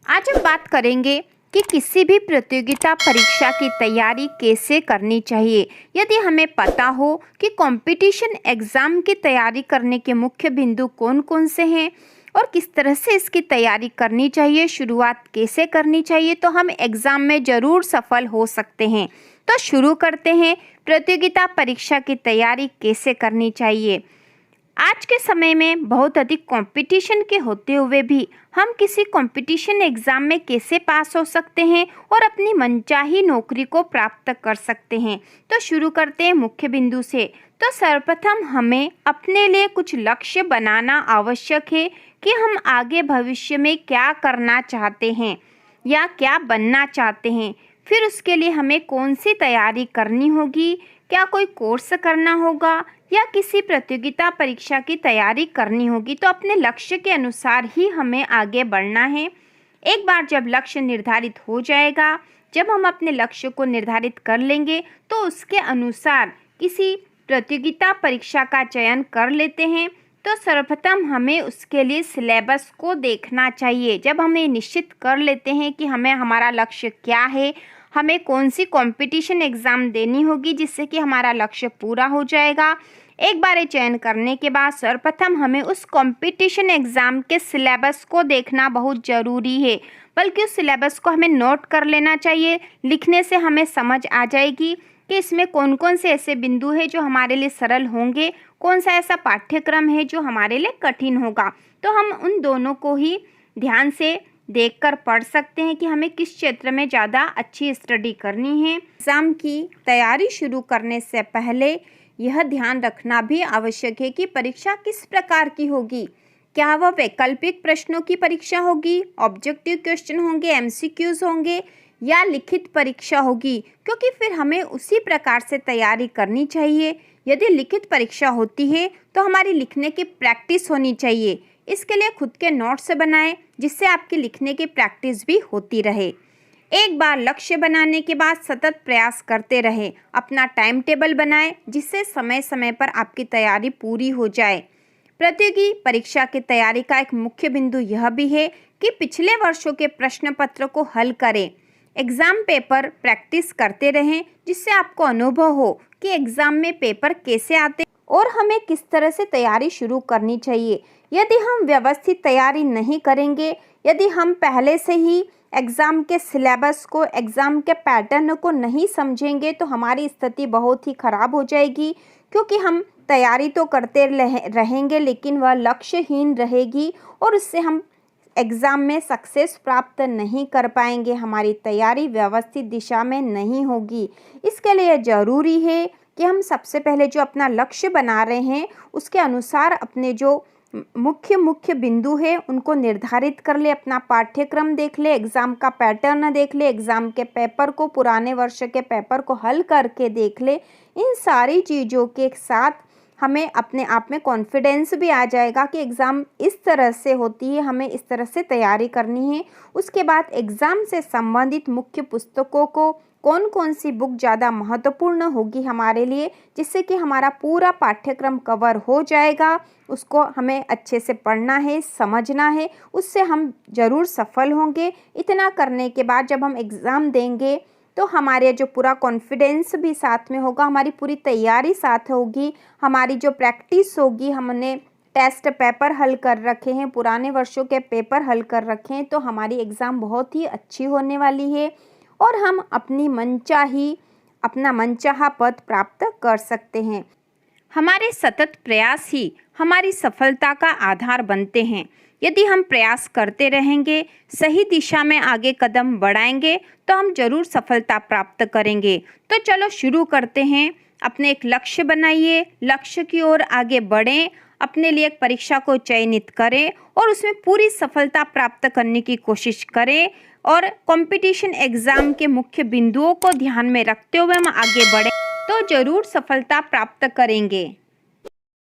आज हम बात करेंगे कि किसी भी प्रतियोगिता परीक्षा की तैयारी कैसे करनी चाहिए। यदि हमें पता हो कि कंपटीशन एग्ज़ाम की तैयारी करने के मुख्य बिंदु कौन-कौन से हैं और किस तरह से इसकी तैयारी करनी चाहिए, शुरुआत कैसे करनी चाहिए, तो हम एग्ज़ाम में ज़रूर सफल हो सकते हैं। तो शुरू करते हैं, प्रतियोगिता परीक्षा की तैयारी कैसे करनी चाहिए। आज के समय में बहुत अधिक कंपटीशन के होते हुए भी हम किसी कंपटीशन एग्ज़ाम में कैसे पास हो सकते हैं और अपनी मनचाही नौकरी को प्राप्त कर सकते हैं। तो शुरू करते हैं मुख्य बिंदु से। तो सर्वप्रथम हमें अपने लिए कुछ लक्ष्य बनाना आवश्यक है कि हम आगे भविष्य में क्या करना चाहते हैं या क्या बनना चाहते हैं। फिर उसके लिए हमें कौन सी तैयारी करनी होगी, क्या कोई कोर्स करना होगा या किसी प्रतियोगिता परीक्षा की तैयारी करनी होगी। तो अपने लक्ष्य के अनुसार ही हमें आगे बढ़ना है। एक बार जब लक्ष्य निर्धारित हो जाएगा, जब हम अपने लक्ष्य को निर्धारित कर लेंगे तो उसके अनुसार किसी प्रतियोगिता परीक्षा का चयन कर लेते हैं। तो सर्वप्रथम हमें उसके लिए सिलेबस को देखना चाहिए। जब हम ये निश्चित कर लेते हैं कि हमें हमारा लक्ष्य क्या है, हमें कौन सी कंपटीशन एग्ज़ाम देनी होगी जिससे कि हमारा लक्ष्य पूरा हो जाएगा। एक बार ये चयन करने के बाद सर्वप्रथम हमें उस कंपटीशन एग्ज़ाम के सिलेबस को देखना बहुत ज़रूरी है, बल्कि उस सिलेबस को हमें नोट कर लेना चाहिए। लिखने से हमें समझ आ जाएगी कि इसमें कौन कौन से ऐसे बिंदु हैं जो हमारे लिए सरल होंगे, कौन सा ऐसा पाठ्यक्रम है जो हमारे लिए कठिन होगा। तो हम उन दोनों को ही ध्यान से देखकर पढ़ सकते हैं कि हमें किस क्षेत्र में ज़्यादा अच्छी स्टडी करनी है। एग्ज़ाम की तैयारी शुरू करने से पहले यह ध्यान रखना भी आवश्यक है कि परीक्षा किस प्रकार की होगी। क्या वह वैकल्पिक प्रश्नों की परीक्षा होगी, ऑब्जेक्टिव क्वेश्चन होंगे, एमसीक्यूज होंगे या लिखित परीक्षा होगी, क्योंकि फिर हमें उसी प्रकार से तैयारी करनी चाहिए। यदि लिखित परीक्षा होती है तो हमारी लिखने की प्रैक्टिस होनी चाहिए। इसके लिए खुद के नोट्स बनाएं जिससे आपकी लिखने की प्रैक्टिस भी होती रहे। एक बार लक्ष्य बनाने के बाद सतत प्रयास करते रहें। अपना टाइम टेबल बनाएं जिससे समय समय पर आपकी तैयारी पूरी हो जाए। प्रतियोगी परीक्षा की तैयारी का एक मुख्य बिंदु यह भी है कि पिछले वर्षों के प्रश्न पत्र को हल करें। एग्ज़ाम पेपर प्रैक्टिस करते रहें जिससे आपको अनुभव हो कि एग्ज़ाम में पेपर कैसे आते और हमें किस तरह से तैयारी शुरू करनी चाहिए। यदि हम व्यवस्थित तैयारी नहीं करेंगे, यदि हम पहले से ही एग्ज़ाम के सिलेबस को, एग्ज़ाम के पैटर्न को नहीं समझेंगे तो हमारी स्थिति बहुत ही ख़राब हो जाएगी, क्योंकि हम तैयारी तो करते रहेंगे लेकिन वह लक्ष्यहीन रहेगी और उससे हम एग्ज़ाम में सक्सेस प्राप्त नहीं कर पाएंगे। हमारी तैयारी व्यवस्थित दिशा में नहीं होगी। इसके लिए ज़रूरी है कि हम सबसे पहले जो अपना लक्ष्य बना रहे हैं उसके अनुसार अपने जो मुख्य बिंदु है उनको निर्धारित कर ले, अपना पाठ्यक्रम देख ले, एग्ज़ाम का पैटर्न देख ले, एग्ज़ाम के पेपर को, पुराने वर्ष के पेपर को हल करके देख ले। इन सारी चीज़ों के साथ हमें अपने आप में कॉन्फिडेंस भी आ जाएगा कि एग्ज़ाम इस तरह से होती है, हमें इस तरह से तैयारी करनी है। उसके बाद एग्ज़ाम से संबंधित मुख्य पुस्तकों को, कौन कौन सी बुक ज़्यादा महत्वपूर्ण होगी हमारे लिए, जिससे कि हमारा पूरा पाठ्यक्रम कवर हो जाएगा, उसको हमें अच्छे से पढ़ना है, समझना है, उससे हम ज़रूर सफल होंगे। इतना करने के बाद जब हम एग्ज़ाम देंगे तो हमारे जो पूरा कॉन्फिडेंस भी साथ में होगा, हमारी पूरी तैयारी साथ होगी, हमारी जो प्रैक्टिस होगी, हमने टेस्ट पेपर हल कर रखे हैं, पुराने वर्षों के पेपर हल कर रखे हैं, तो हमारी एग्ज़ाम बहुत ही अच्छी होने वाली है और हम अपना मनचाहा पद प्राप्त कर सकते हैं। हमारे सतत प्रयास ही हमारी सफलता का आधार बनते हैं। यदि हम प्रयास करते रहेंगे, सही दिशा में आगे कदम बढ़ाएंगे तो हम जरूर सफलता प्राप्त करेंगे। तो चलो शुरू करते हैं। अपने एक लक्ष्य बनाइए, लक्ष्य की ओर आगे बढ़ें, अपने लिए एक परीक्षा को चयनित करें और उसमें पूरी सफलता प्राप्त करने की कोशिश करें और कंपटीशन एग्ज़ाम के मुख्य बिंदुओं को ध्यान में रखते हुए हम आगे बढ़ें तो जरूर सफलता प्राप्त करेंगे।